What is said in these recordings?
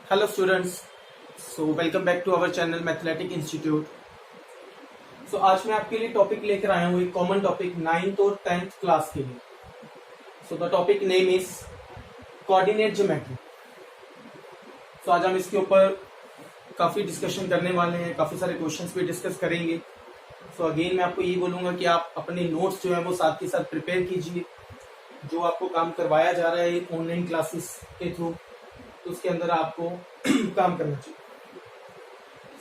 Hello students, so welcome back to our channel Mathematic Institute. So आज मैं आपके लिए टॉपिक लेकर आया हूँ एक कॉमन टॉपिक 9th और 10th क्लास के लिए. So the topic name is coordinate geometry. So आज हम इसके ऊपर काफ़ी डिस्कशन करने वाले हैं, काफ़ी सारे क्वेश्चंस भी डिस्कस करेंगे. So अगेन मैं आपको ये बोलूँगा कि आप अपने नोट्स जो है वो साथ के साथ प्रिपेयर कीजिए. जो आपको काम करवाया जा रहा है ऑनलाइन क्लासेस के थ्रू, तो उसके अंदर आपको काम करना चाहिए.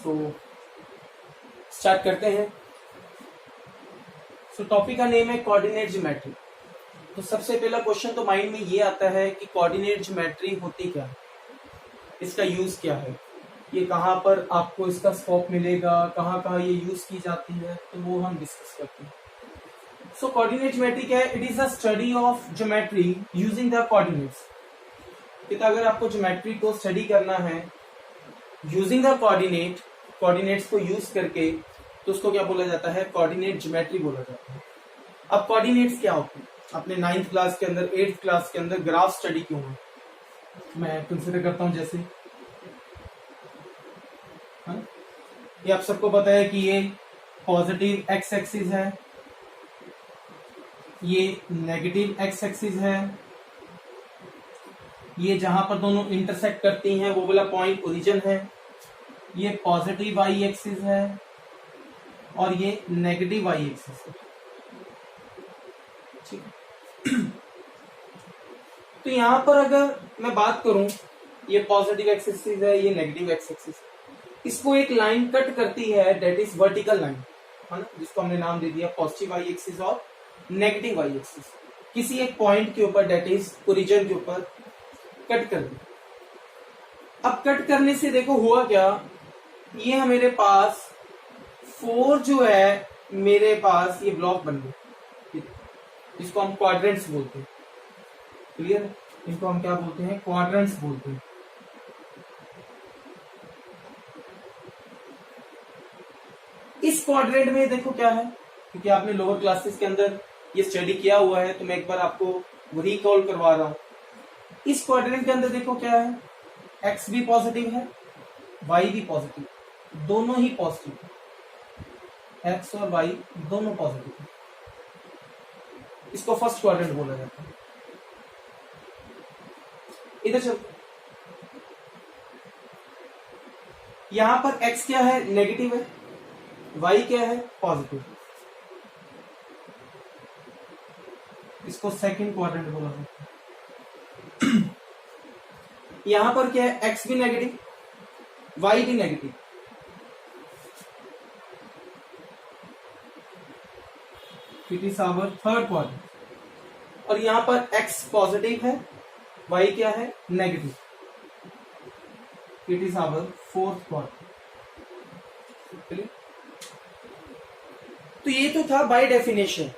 सो स्टार्ट करते हैं. सो टॉपिक का नेम है कोऑर्डिनेट ज्योमेट्री. तो सबसे पहला क्वेश्चन तो माइंड में ये आता है कि कोऑर्डिनेट ज्योमेट्री होती क्या है, इसका यूज क्या है, ये कहाँ पर आपको इसका स्कोप मिलेगा, कहाँ कहाँ ये यूज की जाती है, तो वो हम डिस्कस करते हैं. सो कोऑर्डिनेट ज्योमेट्री क्या है? It is a study of geometry using the coordinates. तो अगर आपको ज्योमेट्री को स्टडी करना है यूजिंग द कोऑर्डिनेट्स को यूज करके, तो उसको क्या बोला जाता है? कोऑर्डिनेट ज्योमेट्री बोला जाता है. अब कोऑर्डिनेट्स क्या होते हैं? अपने 9th क्लास के अंदर, 8th क्लास के अंदर ग्राफ स्टडी क्यों है, मैं कंसिडर करता हूं. जैसे ये आप सबको पता है कि ये पॉजिटिव एक्स एक्सिस है, ये नेगेटिव एक्स एक्सिस है, ये जहां पर दोनों इंटरसेक्ट करती हैं वो वाला पॉइंट ओरिजिन है, ये पॉजिटिव वाई एक्सिस है और ये नेगेटिव वाई एक्सिस है. ठीक है. तो यहां पर अगर मैं बात करूं, ये पॉजिटिव एक्सिस है, ये नेगेटिव एक्स एक्सिस, इसको एक लाइन कट करती है, डेट इज वर्टिकल लाइन, है ना, जिसको हमने नाम दे दिया पॉजिटिव वाई एक्सिस और नेगेटिव वाई एक्सिस. किसी एक पॉइंट के ऊपर, डेट इज ओरिजिन के ऊपर कट कर दी. अब कट करने से देखो हुआ क्या, ये मेरे पास 4 जो है, मेरे पास ये ब्लॉक बन गए, जिसको हम क्वाड्रेंट्स बोलते हैं. क्लियर? इनको हम क्या बोलते हैं? क्वाड्रेंट्स बोलते हैं. इस क्वाड्रेंट में देखो क्या है, क्योंकि आपने लोअर क्लासेस के अंदर ये स्टडी किया हुआ है, तो मैं एक बार आपको रिकॉल करवा रहा हूं. इस क्वाड्रेंट के अंदर देखो क्या है, एक्स भी पॉजिटिव है, वाई भी पॉजिटिव, दोनों ही पॉजिटिव, एक्स और वाई दोनों पॉजिटिव है. इसको फर्स्ट क्वाड्रेंट बोला जाता है. इधर चलो, यहां पर एक्स क्या है? नेगेटिव है, वाई क्या है? पॉजिटिव. इसको सेकंड क्वाड्रेंट बोला जाता है. यहां पर क्या है? एक्स भी नेगेटिव, वाई भी negative. It is our third quadrant. और यहां पर एक्स पॉजिटिव है, वाई क्या है? Negative. It is our fourth quadrant. तो ये तो था बाय डेफिनेशन,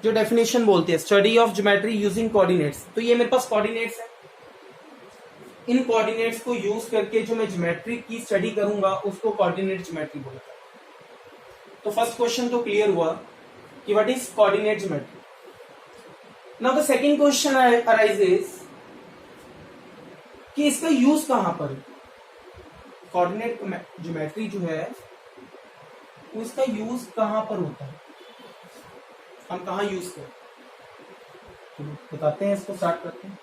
जो डेफिनेशन बोलते हैं study of geometry using coordinates. तो ये मेरे पास कोऑर्डिनेट्स है, इन कोऑर्डिनेट्स को यूज करके जो मैं ज्योमेट्री की स्टडी करूंगा उसको कोऑर्डिनेट ज्योमेट्री बोलता है. तो फर्स्ट क्वेश्चन तो क्लियर हुआ कि what is coordinate geometry. Now the second question arises कि इसका यूज कहां पर है. कोऑर्डिनेट ज्योमेट्री जो है उसका यूज कहां पर होता है, हम कहां यूज करें, तो बताते हैं. इसको स्टार्ट करते हैं.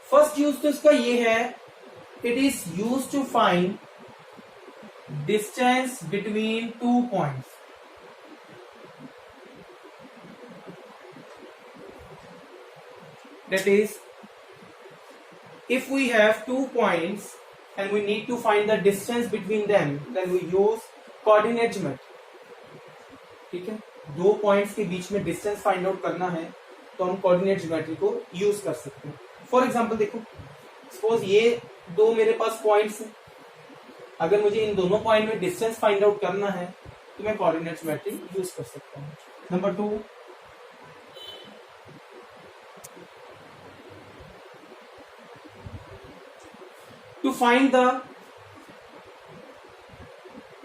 फर्स्ट यूज तो इसका ये है, it is use to find distance between 2 points. That is, if we have 2 points and we need to find the distance between them, then we use coordinate geometry. ठीक है, 2 points के बीच में distance find out करना है तो हम coordinate geometry को use कर सकते हैं. फॉर एग्जांपल देखो, सपोज ये 2 मेरे पास पॉइंट्स हैं, अगर मुझे इन दोनों पॉइंट में डिस्टेंस फाइंड आउट करना है तो मैं कोऑर्डिनेट ज्योमेट्री यूज कर सकता हूं. Number 2, to find the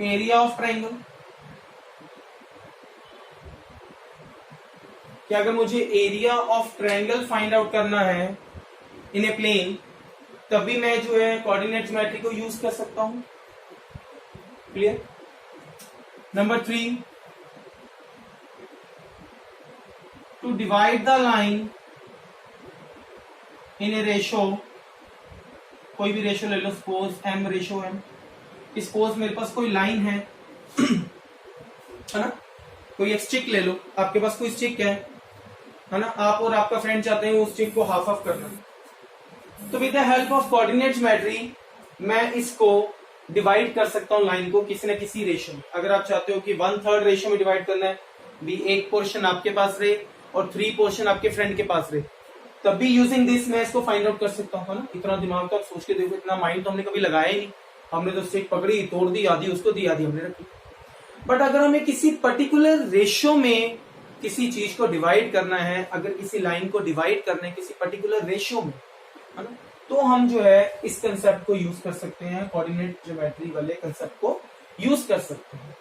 area of triangle. कि अगर मुझे area of triangle find out करना है इन ए प्लेन, तभी मैं जो है कोऑर्डिनेट ज्योमेट्री को यूज कर सकता हूं। Clear. Number 3, to divide the line in a ratio, कोई भी रेशो ले लो, suppose m ratio m। Suppose मेरे पास कोई लाइन है ना, कोई एक स्टिक ले लो, आपके पास कोई स्टिक है ना, आप और आपका फ्रेंड चाहते हैं उस स्टिक को हाफ ऑफ करना। तो with the help of coordinate geometry मैं इसको डिवाइड कर सकता हूं लाइन को किसी न किसी रेशो में। अगर आप चाहते हो कि 1/3 रेशो में डिवाइड करना है, भी एक पोर्शन आपके पास रहे और 3 पोर्शन आपके फ्रेंड के पास रहे, तब भी यूजिंग दिस मैं इसको फाइंड आउट कर सकता हूँ ना। इतना दिमाग तो आप सोच के देखो, इतना माइंड तो हमने कभी लगाया ही नहीं, हमने तो स्टिक पकड़ी, तोड़ दी, आधी उसको दी, आधी हमने रखी। बट अगर हमें किसी पर्टिकुलर रेशो में किसी चीज को डिवाइड करना है, अगर किसी लाइन को डिवाइड करना है किसी पर्टिकुलर रेशो में, है ना, तो हम जो है इस कंसेप्ट को यूज कर सकते हैं, कोऑर्डिनेट ज्योमेट्री वाले कंसेप्ट को यूज कर सकते हैं।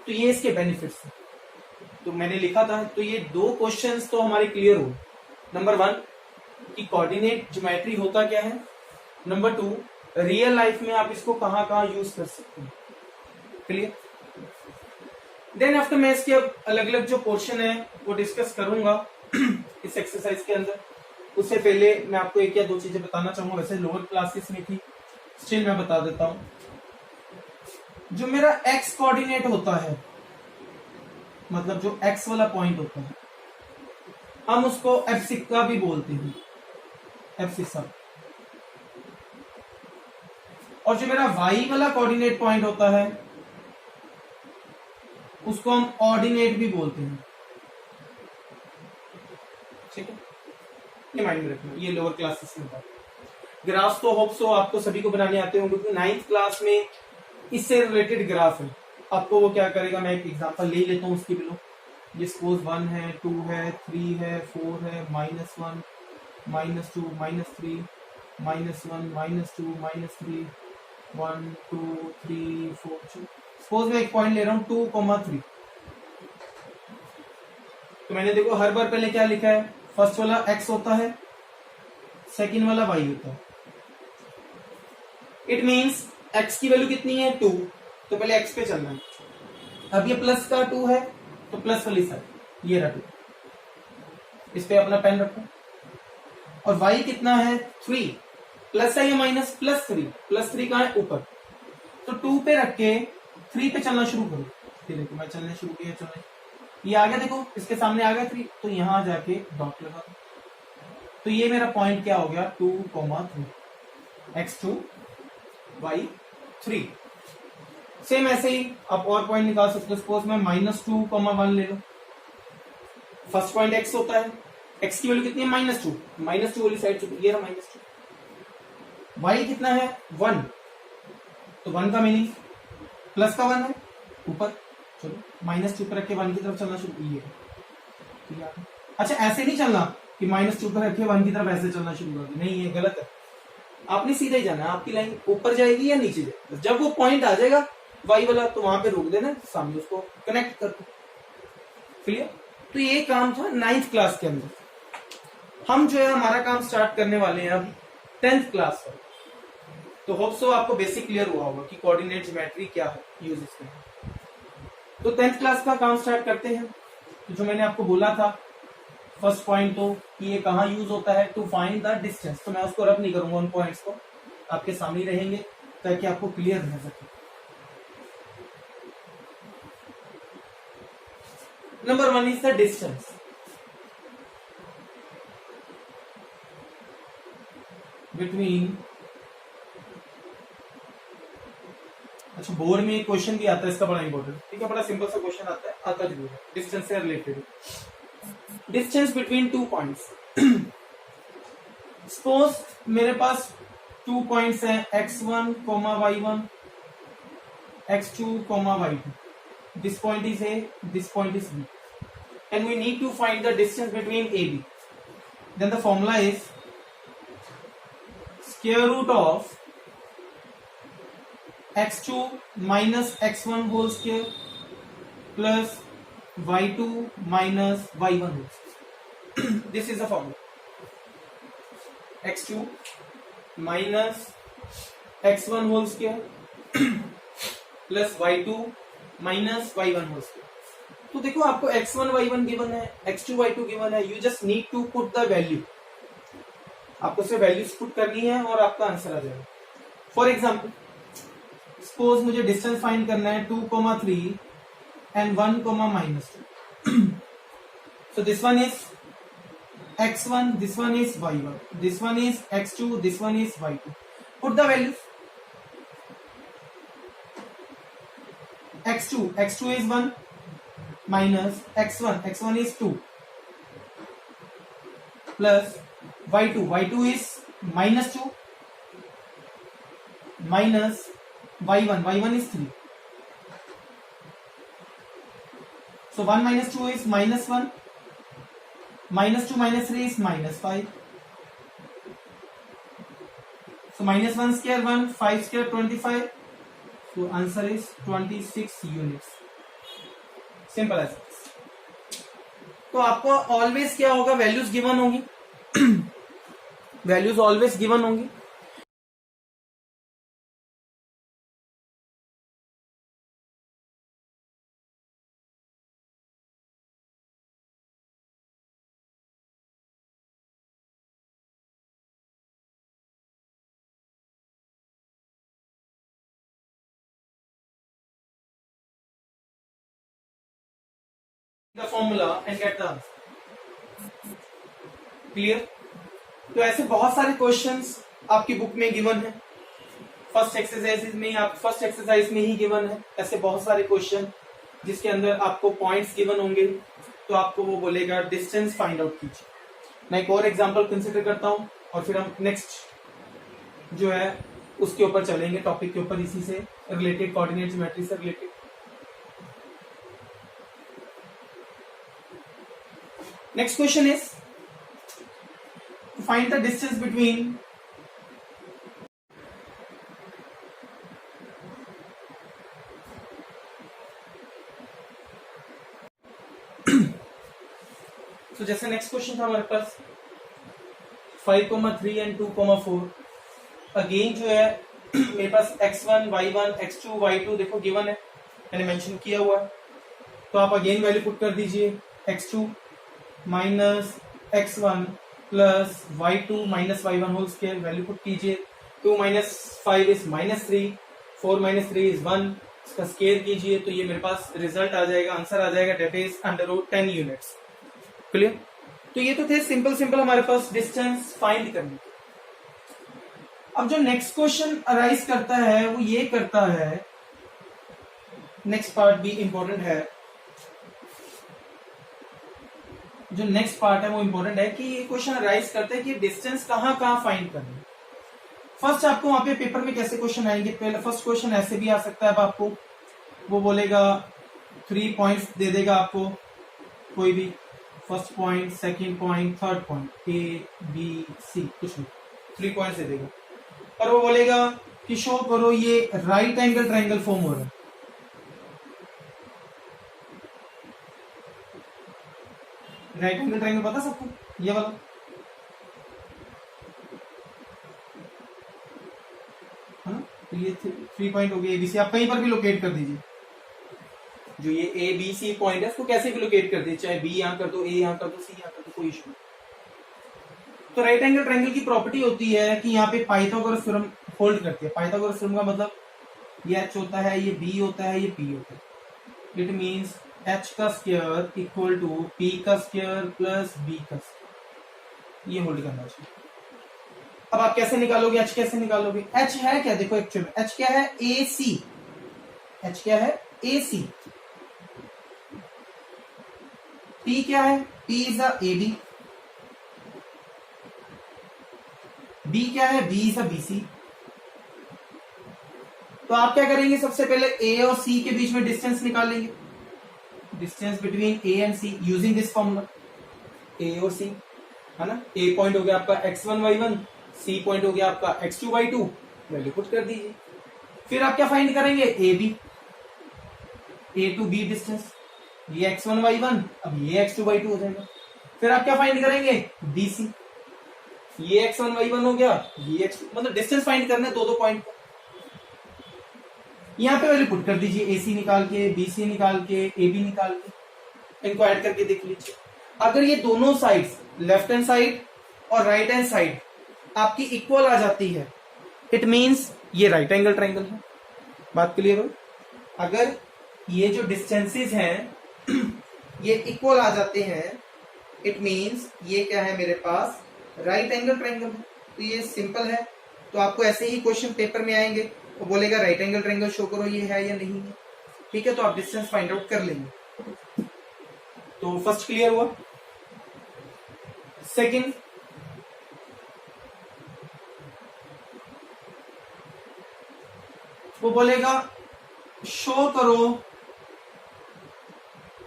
तो ये इसके बेनिफिट्स हैं। तो मैंने लिखा था, तो ये 2 क्वेश्चंस तो हमारे क्लियर हो। नंबर 1 कि कोऑर्डिनेट ज्योमेट्री होता क्या है, नंबर 2 रियल लाइफ में आप इसको कहां कहां यूज कर सकते हैं। क्लियर। देन आफ्टर मैं इसके अब अलग अलग जो पोर्शन है वो डिस्कस करूंगा इस एक्सरसाइज के अंदर। उससे पहले मैं आपको 1 या 2 चीजें बताना चाहूंगा, वैसे लोअर क्लासेस में थी, स्टिल मैं बता देता हूं। जो मेरा एक्स कोऑर्डिनेट होता है, मतलब जो एक्स वाला पॉइंट होता है, हम उसको एब्सिक्का भी बोलते हैं, एब्सिसा। और जो मेरा वाई वाला कोऑर्डिनेट पॉइंट होता है उसको हम ऑर्डिनेट भी बोलते हैं। ठीक है, ये माइंड में रखना, ये लोअर क्लासेस में था। ग्राफ तो होप सो आपको सभी को बनाने आते होंगे, क्योंकि 9th क्लास में इससे रिलेटेड ग्राफ है। आपको वो क्या करेगा, मैं एक एग्जांपल ले लेता हूँ उसकी बिलो। ये सपोज 1 है, 2 है, 3 है, 4 है, -1, -2, -3, -1, -2, -3, 1 2 3 4। सपोज मैं एक पॉइंट ले रहा हूं 2,3। तो मैंने देखो हर बार पहले क्या लिखा है, फर्स्ट वाला x होता है, सेकंड वाला y होता है। इट मींस x की वैल्यू कितनी है 2, तो पहले x पे चलना है। अब ये प्लस का 2 है तो प्लस वाली साइड ये रखो, इस पे अपना पेन रखो। और y कितना है 3, प्लस है या माइनस, +3, +3 कहां है ऊपर, तो 2 पे रख के 3 पे चलना शुरू करो। ये देखो मैं चलने शुरू किया, चलने ये आ गया, देखो इसके सामने आ गया 3, तो यहां जाके डॉट लगा दो। तो ये मेरा पॉइंट क्या हो गया 2,3, x2 y3। सेम ऐसे ही आप और पॉइंट निकाल सकते हो। सपोज मैं -2,1 ले लो, फर्स्ट पॉइंट x होता है, x की वैल्यू कितनी है -2, -2 वाली साइड चुकी, ये रहा -2। y कितना है 1, तो 1 का मीनिंग प्लस का 1 है ऊपर, चलो -2 पर रख के 1 की तरफ चलना शुरू किया। अच्छा ऐसे नहीं चलना कि -2 पर रख के 1 की तरफ ऐसे चलना शुरू कर दो, नहीं ये गलत है। आपने सीधा ही जाना है, आपकी लाइन ऊपर जाएगी या नीचे जाएगी। जब वो पॉइंट आ जाएगा y वाला तो वहां पे रोक देना, सामने उसको कनेक्ट कर दो। क्लियर। तो ये काम था 9th क्लास के अंदर। हम जो है हमारा काम स्टार्ट करने वाले हैं अब 10th क्लास पर। तो होप सो आपको बेसिक क्लियर हुआ होगा कि कोऑर्डिनेट ज्योमेट्री क्या है, यूज इसके। तो 10th क्लास का काम स्टार्ट करते हैं। तो जो मैंने आपको बोला था फर्स्ट पॉइंट, तो कि ये कहां यूज होता है, टू फाइंड द डिस्टेंस। तो मैं उसको रब नहीं करूंगा, उन पॉइंट्स को आपके सामने रहेंगे ताकि आपको क्लियर रह सके। Number 1 is the distance. Between, अच्छा बोर्ड में एक क्वेश्चन भी आता है इसका, बड़ा इंपॉर्टेंट, ठीक है, बड़ा सिंपल सा क्वेश्चन आता है, आता जरूर है, डिस्टेंस से related. Distance between 2 points. Suppose मेरे पास 2 पॉइंट्स हैं x1, y1, x2, y2। This point is a, this point is b, and we need to find the distance between a b. Then the formula is square root of x2 minus x1 whole square plus y2 minus y1 whole square. This is the formula. x2 minus x1 whole square plus y2 minus y1 whole square. तो देखो आपको x1 y1 given है, x2 y2 given है, you just need to put the value, आपको सिर्फ values put करनी है और आपका आंसर आ जाएगा। फॉर एग्जाम्पल सपोज मुझे डिस्टेंस फाइंड करना है 2,3 and 1,-2. So this one is x1, this one is y1, this one is x2, this one is y2. Put the values. x2 is 1 minus x1 is 2 plus y2 is minus 2 minus y1 is 3. So 1 minus 2 is minus 1, minus 2 minus 3 is minus 5. So minus 1 square 1, 5 square 25. So answer is 26 units. Simple as this. तो आपको always क्या होगा, values given होंगी values always given होंगी। The formula and get the answer. Clear? तो ऐसे बहुत सारे क्वेश्चंस आपकी बुक में गिवन है, फर्स्ट एक्सरसाइज में ही गिवन है। ऐसे बहुत सारे क्वेश्चन जिसके अंदर आपको पॉइंट्स गिवन होंगे, तो आपको वो बोलेगा डिस्टेंस फाइंड आउट कीजिए। मैं एक और एग्जांपल कंसिडर करता हूं और फिर हम नेक्स्ट जो है उसके ऊपर चलेंगे, टॉपिक के ऊपर, इसी से रिलेटेड, कोऑर्डिनेट ज्योमेट्री से related. Next question is to find the distance between तो जैसे नेक्स्ट क्वेश्चन था हमारे पास 5,3 and 2,4। अगेन जो है मेरे पास x1 y1 x2 y2 देखो गिवन है, मैंने मेंशन किया हुआ है। तो आप अगेन वैल्यू पुट कर दीजिए, x2 minus x1 plus y2 minus y1 whole square, value put कीजिए। 2 माइनस 5 इज माइनस 3, 4 माइनस 3 इज 1, इसका स्क्वायर कीजिए तो ये मेरे पास रिजल्ट आ जाएगा, आंसर आ जाएगा, डेट इज √10 यूनिट्स। क्लियर? तो ये तो थे सिंपल हमारे पास डिस्टेंस फाइंड करने। अब जो नेक्स्ट क्वेश्चन अराइज करता है वो ये करता है, नेक्स्ट पार्ट भी इंपॉर्टेंट है, जो नेक्स्ट पार्ट है वो इंपॉर्टेंट है कि ये क्वेश्चन अराइज करते हैं कि डिस्टेंस कहाँ फाइंड करना है। फर्स्ट आपको वहां पे पेपर में कैसे क्वेश्चन आएंगे, पहले फर्स्ट क्वेश्चन ऐसे भी आ सकता है, अब आपको वो बोलेगा 3 पॉइंट्स दे देगा आपको, कोई भी first point, second point, third point, A B C कुछ भी 3 पॉइंट्स दे देगा और वो बोलेगा कि शो करो ये राइट एंगल ट्रायंगल फॉर्म हो रहा है। राइट एंगल ट्रायंगल पता सबको, ये वाला है ना। तो ये 3 पॉइंट हो गए ABC, आप कहीं पर भी लोकेट कर दीजिए, जो ये ABC पॉइंट है उसको कैसे भी लोकेट कर दीजिए, चाहे B यहां कर दो, A यहां कर दो, C यहां कर दो, कोई इशू नहीं। तो राइट एंगल ट्रायंगल की प्रॉपर्टी होती है कि यहाँ पे पाइथागोरस थ्योरम होल्ड करती है। पाइथागोरस थ्योरम का मतलब ये H होता है, ये B होता है, ये P होता है। इट मीन्स H का स्क्वायर इक्वल टू P का स्क्वायर प्लस B का स्क्वायर, ये होल्ड करना चाहिए। अब आप कैसे निकालोगे, H कैसे निकालोगे? H है क्या, देखो एक्चुअली H क्या है, AC। H क्या है, AC। P क्या है, P is a AB। B क्या है, B इज अ BC। तो आप क्या करेंगे, सबसे पहले A और C के बीच में डिस्टेंस निकालेंगे, distance between A and C using this formula, A और C है ना। A पॉइंट हो गया आपका x1 y1, C पॉइंट हो गया आपका x2 y2, वैल्यू पुट कर दीजिए। फिर आप क्या फाइंड करेंगे, A to B डिस्टेंस, ये x1 y1, अब ये x2 y2 हो जाएगा। फिर आप क्या फाइंड करेंगे, BC, ये x1 y1 हो गया, ये x मतलब डिस्टेंस फाइंड करना है दो दो पॉइंट। यहाँ पे वैल्यू पुट कर दीजिए, ए सी निकाल के, बी सी निकाल के, ए बी निकाल के, इनको ऐड करके देख लीजिए। अगर ये दोनों साइड्स लेफ्ट हैंड साइड और राइट हैंड साइड आपकी इक्वल आ जाती है, इट मींस ये राइट एंगल ट्रायंगल है। बात क्लियर हो? अगर ये जो डिस्टेंसेस हैं ये इक्वल आ जाते हैं, इट मींस ये क्या है मेरे पास, राइट एंगल ट्रायंगल है। तो ये सिंपल है। तो आपको ऐसे ही क्वेश्चन पेपर में आएंगे, वो बोलेगा राइट एंगल ट्रायंगल शो करो, ये है या नहीं है। ठीक है, तो आप डिस्टेंस फाइंड आउट कर लेंगे। तो फर्स्ट क्लियर हुआ। सेकंड, वो बोलेगा शो करो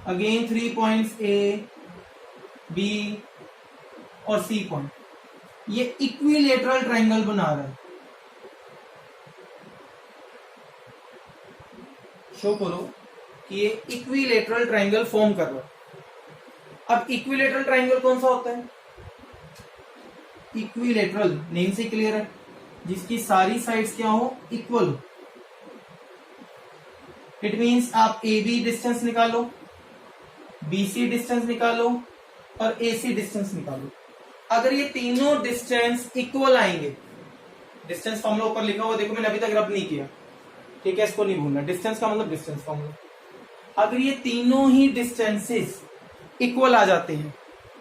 अगेन 3 पॉइंट्स ए बी और सी पॉइंट, ये इक्विलेटरल ट्रायंगल बना रहा है। शो करो कि ये इक्विलेटरल ट्रायंगल फॉर्म कर रहा है। अब इक्विलेटरल ट्रायंगल कौन सा होता है? इक्विलेटरल नेम से क्लियर है, जिसकी सारी साइड्स क्या हो, इक्वल हो। इट मींस आप ए बी डिस्टेंस निकालो, बी सी डिस्टेंस निकालो और ए सी डिस्टेंस निकालो। अगर ये तीनों डिस्टेंस इक्वल आएंगे, डिस्टेंस फॉर्मूला ऊपर लिखा हुआ देखो, मैंने अभी तक रब नहीं किया, ठीक है, इसको नहीं भूलना। डिस्टेंस का मतलब डिस्टेंस फॉर्मूला। अगर ये तीनों ही डिस्टेंसेस इक्वल आ जाते हैं,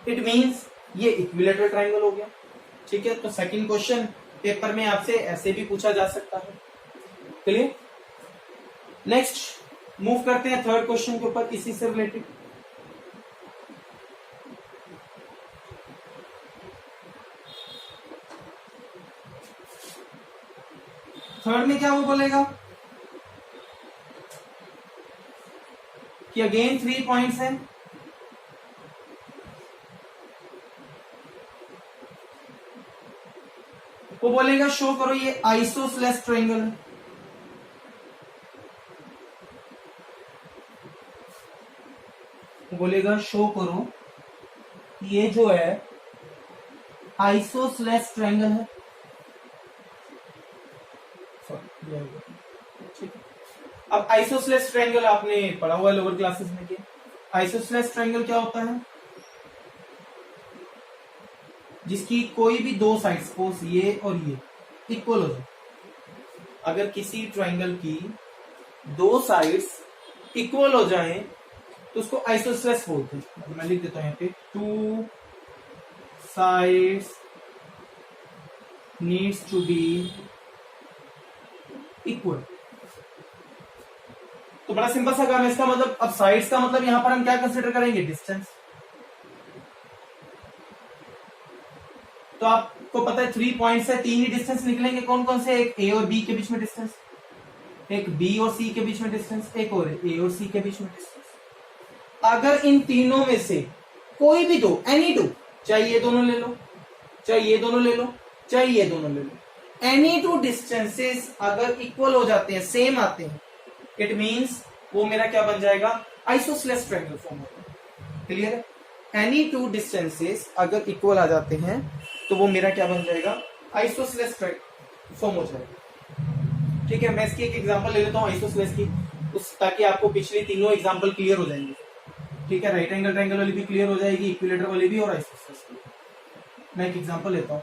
इट मींस ये इक्विलेटरल ट्रायंगल हो गया। ठीक है, तो सेकंड क्वेश्चन पेपर में आपसे ऐसे भी पूछा जा सकता है। क्लियर? नेक्स्ट मूव करते हैं थर्ड क्वेश्चन के ऊपर, इसी से रिलेटेड। थर्ड में क्या वो बोलेगा कि अगेन 3 पॉइंट्स हैं, वो बोलेगा शो करो ये आइसोसेलेस ट्रायंगल है। वो बोलेगा शो करो ये जो है आइसोसेलेस ट्रायंगल है। ठीक है, अब आइसोसेलेस ट्रायंगल आपने पढ़ा हुआ है लोअर क्लासेस में। क्या आइसोसेलेस ट्रायंगल क्या होता है? जिसकी कोई भी दो साइड्स, सपोज ये और ये, इक्वल हो जाए। अगर किसी ट्रायंगल की दो साइड्स इक्वल हो जाएं तो उसको आइसोसेलेस बोलते हैं। मैं लिख देता हूं यहाँ पे, two sides needs to be equal. तो बड़ा सिंपल सा काम है इसका मतलब। अब साइड्स का मतलब यहां पर हम क्या कंसीडर करेंगे, डिस्टेंस। तो आपको पता है 3 पॉइंट्स है, 3 ही डिस्टेंस निकलेंगे। कौन कौन से? एक ए और बी के बीच में डिस्टेंस, एक बी और सी के बीच में डिस्टेंस, एक और ए और सी के बीच में डिस्टेंस। अगर इन तीनों में से कोई भी दो, एनी टू, चाहे ये दोनों ले लो, चाहे ये दोनों ले लो, चाहे ये दोनों ले लो, एनी टू डिस्टेंसेस अगर इक्वल हो जाते हैं, सेम आते हैं, इट मींस वो मेरा क्या बन जाएगा, आइसोसेलेस ट्रायंगल फॉर्म होता है। क्लियर है? एनी टू डिस्टेंसेस अगर इक्वल आ जाते हैं तो वो मेरा क्या बन जाएगा, आइसोसेलेस ट्रायंगल फॉर्म हो जाएगा। ठीक है, मैं इसकी एक एग्जांपल ले लेता हूं आइसोसेलेस की, ताकि आपको पिछले तीनों एग्जांपल क्लियर हो जाएंगे। ठीक है, राइट एंगल ट्रायंगल वाली भी क्लियर हो जाएगी, इक्विलेटरल वाली भी और आइसोसेलेस की। मैं एक एग्जांपल लेता हूं।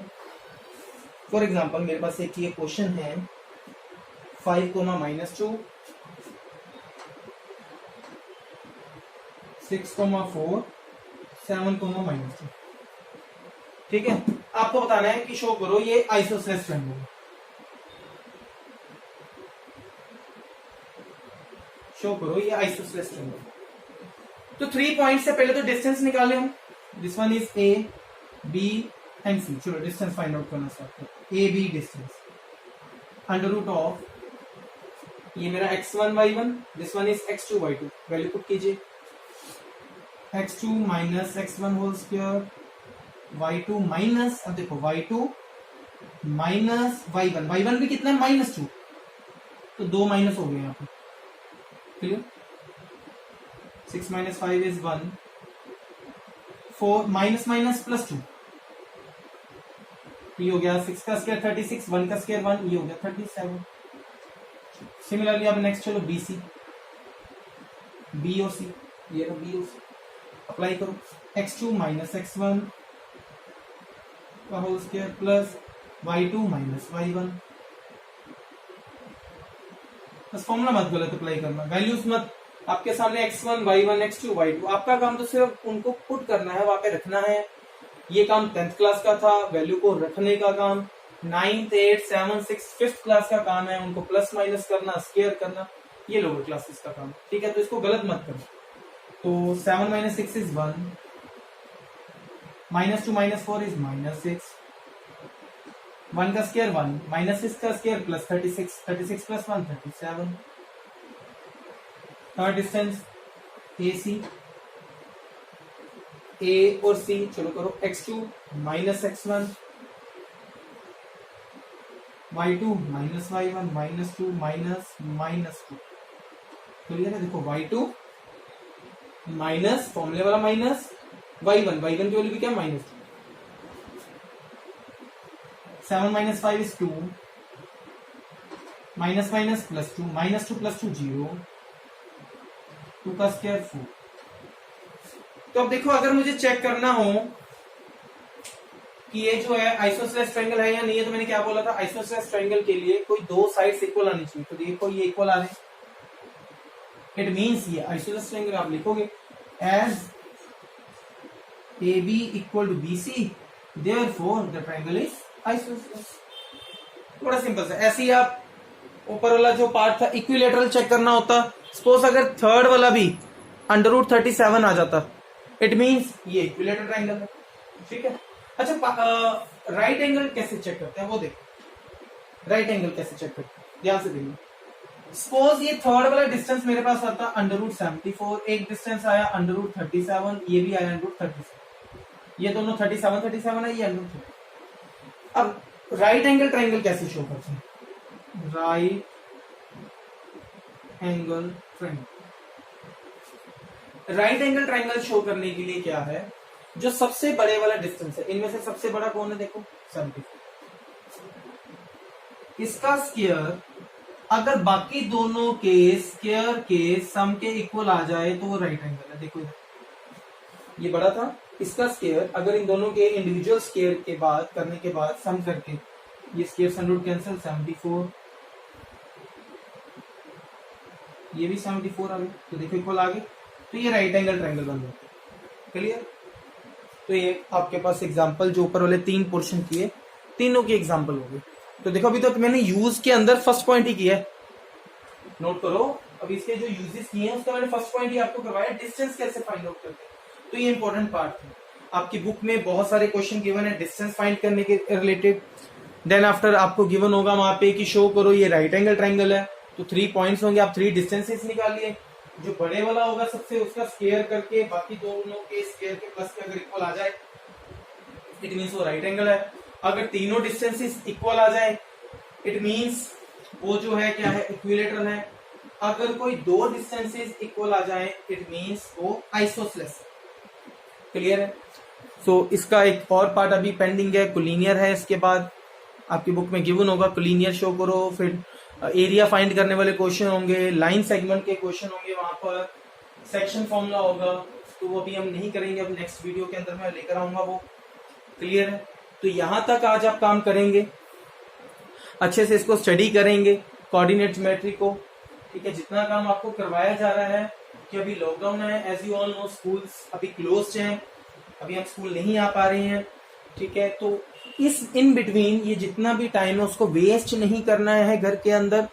फॉर एग्जांपल मेरे पास एक ये क्वेश्चन है 5, -2, 6, 4, 7, -2। ठीक है, आपको बताना है कि शो करो ये आइसोसेलेस ट्रायंगल है। शो करो ये आइसोसेलेस ट्रायंगल। तो 3 पॉइंट से पहले तो डिस्टेंस निकाले हम। This one is A B and C. चलो डिस्टेंस फाइंड आउट करना स्टार्ट करते हैं। A B distance under root of, ये मेरा x1 y1, this one is x2 y2। Value put कीजिए, x2 minus x1 whole square, y2 minus, अब देखो y2 minus y1, y1 भी कितना है, -2, तो 2 माइनस हो गए यहाँ पे। क्लियर? 6 - 5 is 1, 4 माइनस माइनस +2, ये हो गया 6 का स्क्वायर 36, 1 का स्क्वायर 1, ये हो गया 37। सिमिलरली अब नेक्स्ट चलो BC, बी और सी, ये रहा बी और सी, अप्लाई करो x2 माइनस x1 का whole square plus y2 minus y1। बस फॉर्मूला मत गलत अप्लाई करना, वैल्यूज मत, आपके सामने x1 y1 x2 y2, आपका काम तो सिर्फ उनको पुट करना है, वहां पे रखना है। ये काम 10th क्लास का था, वैल्यू को रखने का काम 9th 8th 7th 6th 5th class का काम है, उनको प्लस माइनस करना, स्क्वायर करना, ये लोअर क्लासेस का काम, ठीक है। तो इसको गलत मत करो। तो 7 माइनस 6 इज 1, -2 - 4 इज -6, 1 का स्क्वायर 1, -6 का square plus 36, 36 plus 1 37। Third distance AC, A और C, चलो करो x2 minus x1 y2 minus y1 -2 -2। Clear है? देखो y2 माइनस फॉर्मूले वाला माइनस y1 की वैल्यू भी क्या -2, 7 minus 5 is 2, minus minus plus 2, -2 + 2 0, 2 का स्क्वायर 4। तो अब देखो, अगर मुझे चेक करना हो कि ये जो है आइसोसेलेस ट्रायंगल है या नहीं है, तो मैंने क्या बोला था, आइसोसेलेस ट्रायंगल के लिए कोई दो साइड्स इक्वल आनी चाहिए। तो देखो ये इक्वल आ रहे हैं, इट मींस ये आइसोसेलेस ट्रायंगल आप लिखोगे as AB = BC, therefore the triangle is isosceles. बड़ा सिंपल सा। ऐसे ही आप ऊपर वाला जो पार्ट था इक्विलेटरल चेक करना होता, सपोज अगर थर्ड वाला भी √37 आ जाता, इट मींस ये इक्विलेटरल ट्रायंगल है, ठीक है। अच्छा, राइट एंगल कैसे चेक करते हैं वो देखो। राइट एंगल कैसे चेक करते हैं, ध्यान से देखिए। सपोज ये थर्ड वाला डिस्टेंस मेरे पास आता √74, एक डिस्टेंस आया √37, ये भी आया √37, ये दोनों 37 है, ये √30। अब राइट एंगल ट्रायंगल कैसे शो करते हैं? Right angle triangle, right angle triangle show करने के लिए क्या है, जो सबसे बड़े वाला डिस्टेंस है, इनमें से सबसे बड़ा कौन है, देखो 74, इसका स्क्वायर अगर बाकी दोनों के स्क्वायर के सम के इक्वल आ जाए तो वो राइट एंगल है। देखो ये बड़ा था, इसका स्क्वायर अगर इन दोनों के इंडिविजुअल स्क्वायर के बाद करने के बाद सम करके ये स्क्वायर सन रूट कैंसिल, 74, ये भी 74 आ गए, तो देखो इक्वल आ गए, तो ये राइट एंगल ट्रायंगल बन जाता है। क्लियर? तो ये आपके पास एग्जांपल जो ऊपर वाले 3 पोर्शन किए, तीनों की एग्जांपल हो गई। तो देखो अभी तक मैंने यूज के अंदर फर्स्ट पॉइंट ही किया है, नोट करो। अब इसके जो यूजेस किए हैं उसका मैंने फर्स्ट पॉइंट ही आपको करवाया, डिस्टेंस कैसे फाइंड आउट करते हैं। तो ये इंपॉर्टेंट पार्ट है, आपकी बुक में बहुत सारे क्वेश्चन गिवन है डिस्टेंस फाइंड करने के रिलेटेड। देन आफ्टर आपको गिवन होगा वहां पे कि शो करो ये राइट एंगल ट्रायंगल है, तो 3 पॉइंट्स होंगे, आप 3 डिस्टेंसेस निकालिए, जो बड़े वाला होगा सबसे उसका स्क्वायर करके बाकी दोनों के स्क्वायर के प्लस के अगर इक्वल आ जाए इट मींस वो राइट एंगल है। अगर तीनों डिस्टेंसेस इक्वल आ जाए इट मींस वो जो है क्या है, इक्विलेटरल है। अगर कोई 2 डिस्टेंसेस इक्वल आ जाए इट मींस वो आइसोसेलेस। क्लियर है? सो इसका एक और पार्ट अभी पेंडिंग है, कोलिनियर है। इसके बाद आपकी बुक में गिवन होगा कोलिनियर शो करो, फिर एरिया फाइंड करने वाले क्वेश्चन होंगे, लाइन सेगमेंट के क्वेश्चन होंगे, वहां पर सेक्शन फॉर्मूला होगा, तो वो अभी हम नहीं करेंगे, अब नेक्स्ट वीडियो के अंदर मैं लेकर आऊंगा वो। क्लियर है? तो यहां तक आज आप काम करेंगे, अच्छे से इसको स्टडी करेंगे कोऑर्डिनेट ज्योमेट्री को, ठीक है। जितना काम आपको करवाया जा रहा है कि अभी लॉकडाउन है, as you all know schools अभी क्लोज्ड हैं, अभी हम स्कूल नहीं आ पा रहे हैं, ठीक है। तो इस इन बिटवीन ये जितना भी टाइम है उसको वेस्ट नहीं करना है घर के अंदर,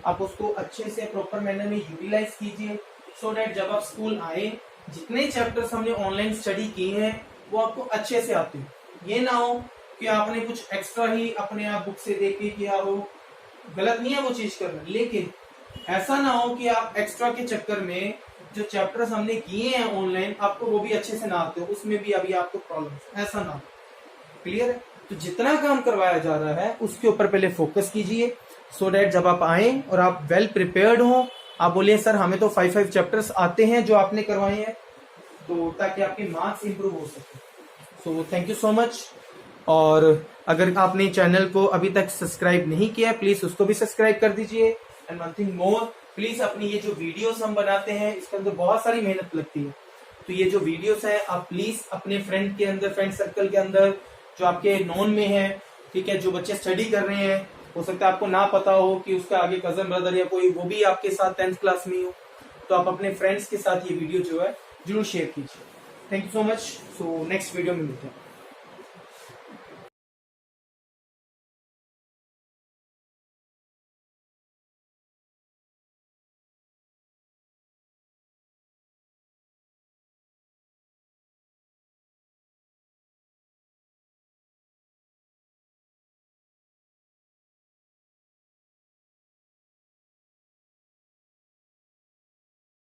आप उसको अच्छे से प्रॉपर मैनर में यूटिलाइज कीजिए, सो दैट जब आप स्कूल आए जितने चैप्टर्स हमने ऑनलाइन स्टडी किए हैं वो आपको अच्छे से आते हैं। ये ना हो कि आपने कुछ एक्स्ट्रा ही अपने आप बुक से देख के किया हो, गलत नहीं है वो चीज करना, लेकिन ऐसा ना हो कि आप एक्स्ट्रा के चक्कर में जो चैप्टर्स हमने किए हैं ऑनलाइन आपको वो भी अच्छे से ना आते हो, उसमें भी अभी आपको प्रॉब्लम, ऐसा ना हो। क्लियर है? तो जितना काम करवाया जा रहा है उसके ऊपर पहले फोकस कीजिए, सो दैट जब आप आए और आप वेल प्रिपेयर्ड हो, आप बोलिए सर हमें तो 5 चैप्टर्स आते हैं जो आपने करवाए हैं, तो ताकि आपके मार्क्स इंप्रूव हो सके। So thank you so much. और अगर आपने चैनल को अभी तक सब्सक्राइब नहीं किया प्लीज उसको भी सब्सक्राइब कर दीजिए। And one thing more, please अपनी ये जो वीडियोस हम बनाते हैं इसके अंदर बहुत सारी मेहनत लगती है, तो ये जो वीडियोस है आप प्लीज अपने फ्रेंड के अंदर, फ्रेंड सर्कल के अंदर जो आपके नॉन में है, ठीक है, जो बच्चे स्टडी कर रहे हैं, हो सकता है आपको ना पता हो कि उसका आगे कजन ब्रदर या कोई वो भी आपके साथ 10th क्लास में हो, तो आप अपने फ्रेंड्स के साथ ये वीडियो जो है जरूर शेयर कीजिए। Thank you so much. So next video में मिलते हैं।